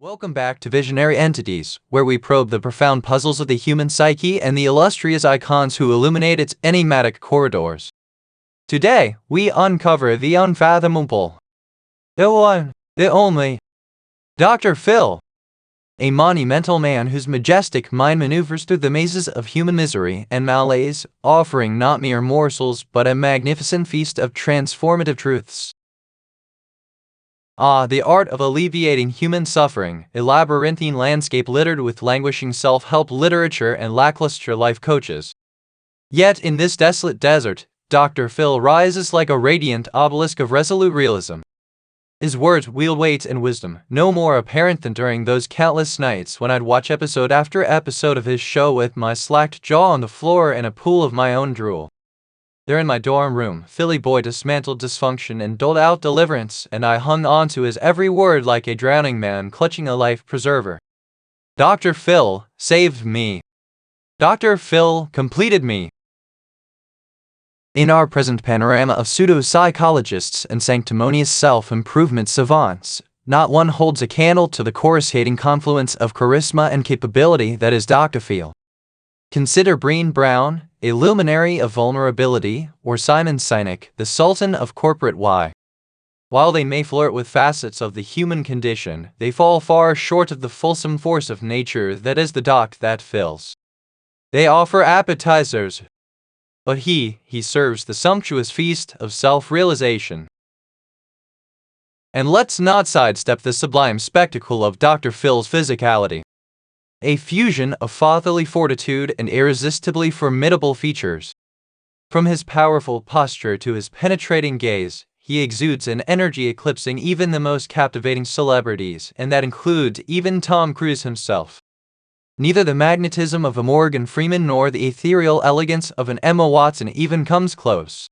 Welcome back to Visionary Entities, where we probe the profound puzzles of the human psyche and the illustrious icons who illuminate its enigmatic corridors. Today, we uncover the unfathomable, the one, the only, Dr. Phil, a monumental man whose majestic mind maneuvers through the mazes of human misery and malaise, offering not mere morsels but a magnificent feast of transformative truths. The art of alleviating human suffering, a labyrinthine landscape littered with languishing self-help literature and lackluster life coaches. Yet in this desolate desert, Dr. Phil rises like a radiant obelisk of resolute realism. His words wield weight and wisdom, no more apparent than during those countless nights when I'd watch episode after episode of his show with my slacked jaw on the floor and a pool of my own drool. There in my dorm room, Philly boy dismantled dysfunction and doled out deliverance, and I hung on to his every word like a drowning man clutching a life preserver. Dr. Phil saved me. Dr. Phil completed me. In our present panorama of pseudo-psychologists and sanctimonious self-improvement savants, not one holds a candle to the coruscating confluence of charisma and capability that is Dr. Phil. Consider Brené Brown, a luminary of vulnerability, or Simon Sinek, the sultan of corporate why. While they may flirt with facets of the human condition, they fall far short of the fulsome force of nature that is the doc that fills. They offer appetizers, but he serves the sumptuous feast of self-realization. And let's not sidestep the sublime spectacle of Dr. Phil's physicality. A fusion of fatherly fortitude and irresistibly formidable features. From his powerful posture to his penetrating gaze, he exudes an energy eclipsing even the most captivating celebrities, and that includes even Tom Cruise himself. Neither the magnetism of a Morgan Freeman nor the ethereal elegance of an Emma Watson even comes close.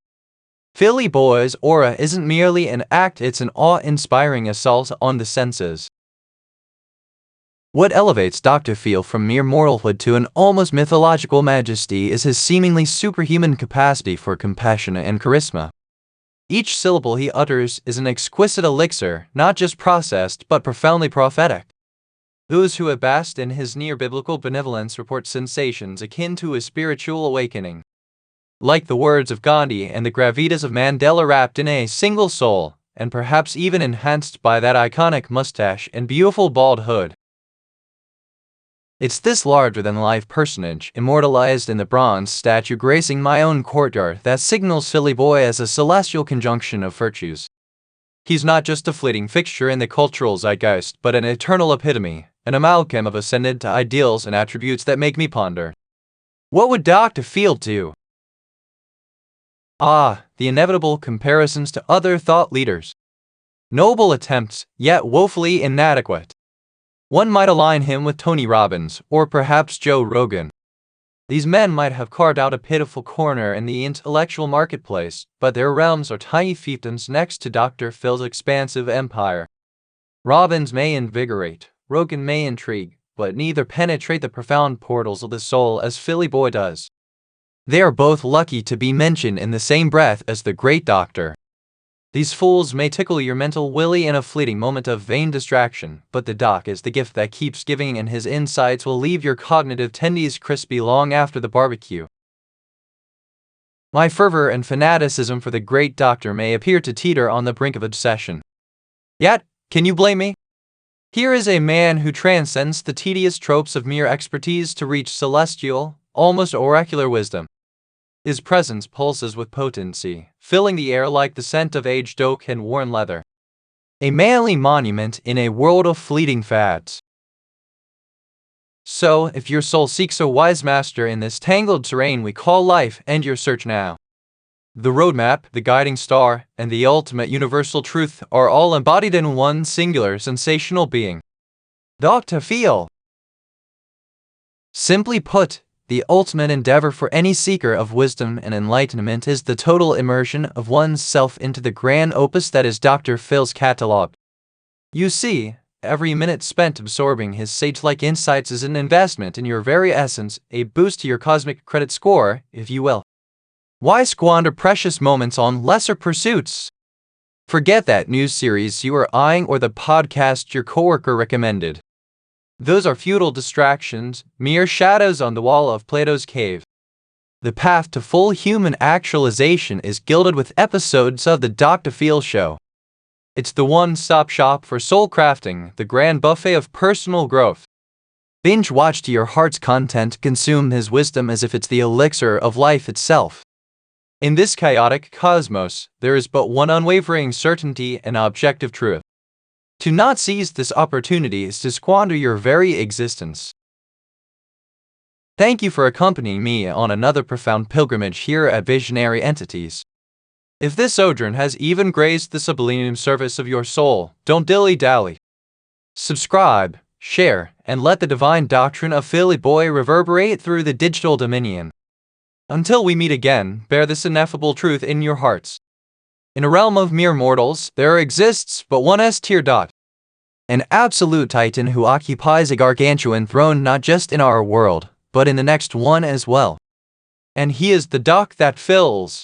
Philly boy's aura isn't merely an act, it's an awe-inspiring assault on the senses. What elevates Dr. Phil from mere mortalhood to an almost mythological majesty is his seemingly superhuman capacity for compassion and charisma. Each syllable he utters is an exquisite elixir, not just processed but profoundly prophetic. Those who have basked in his near-biblical benevolence report sensations akin to a spiritual awakening. Like the words of Gandhi and the gravitas of Mandela wrapped in a single soul, and perhaps even enhanced by that iconic mustache and beautiful bald hood. It's this larger-than-life personage, immortalized in the bronze statue gracing my own courtyard, that signals Philly boy as a celestial conjunction of virtues. He's not just a fleeting fixture in the cultural zeitgeist, but an eternal epitome, an amalgam of ascended ideals and attributes that make me ponder. What would Dr. Phil do? The inevitable comparisons to other thought leaders. Noble attempts, yet woefully inadequate. One might align him with Tony Robbins, or perhaps Joe Rogan. These men might have carved out a pitiful corner in the intellectual marketplace, but their realms are tiny fiefdoms next to Dr. Phil's expansive empire. Robbins may invigorate, Rogan may intrigue, but neither penetrate the profound portals of the soul as Philly boy does. They are both lucky to be mentioned in the same breath as the great doctor. These fools may tickle your mental willy in a fleeting moment of vain distraction, but the doc is the gift that keeps giving, and his insights will leave your cognitive tendies crispy long after the barbecue. My fervor and fanaticism for the great doctor may appear to teeter on the brink of obsession. Yet, can you blame me? Here is a man who transcends the tedious tropes of mere expertise to reach celestial, almost oracular wisdom. His presence pulses with potency, filling the air like the scent of aged oak and worn leather. A manly monument in a world of fleeting fads. So, if your soul seeks a wise master in this tangled terrain we call life, end your search now. The roadmap, the guiding star, and the ultimate universal truth are all embodied in one singular sensational being. Dr. Phil. Simply put, the ultimate endeavor for any seeker of wisdom and enlightenment is the total immersion of one's self into the grand opus that is Dr. Phil's catalog. You see, every minute spent absorbing his sage-like insights is an investment in your very essence, a boost to your cosmic credit score, if you will. Why squander precious moments on lesser pursuits? Forget that news series you are eyeing or the podcast your coworker recommended. Those are futile distractions, mere shadows on the wall of Plato's cave. The path to full human actualization is gilded with episodes of the Dr. Phil Show. It's the one-stop shop for soul crafting, the grand buffet of personal growth. Binge watch to your heart's content, consume his wisdom as if it's the elixir of life itself. In this chaotic cosmos, there is but one unwavering certainty and objective truth. To not seize this opportunity is to squander your very existence. Thank you for accompanying me on another profound pilgrimage here at Visionary Entities. If this sojourn has even grazed the sublime surface of your soul, don't dilly-dally. Subscribe, share, and let the divine doctrine of Philly Boy reverberate through the digital dominion. Until we meet again, bear this ineffable truth in your hearts. In a realm of mere mortals, there exists but one S-tier dot. An absolute titan who occupies a gargantuan throne not just in our world, but in the next one as well. And he is the doc that fills.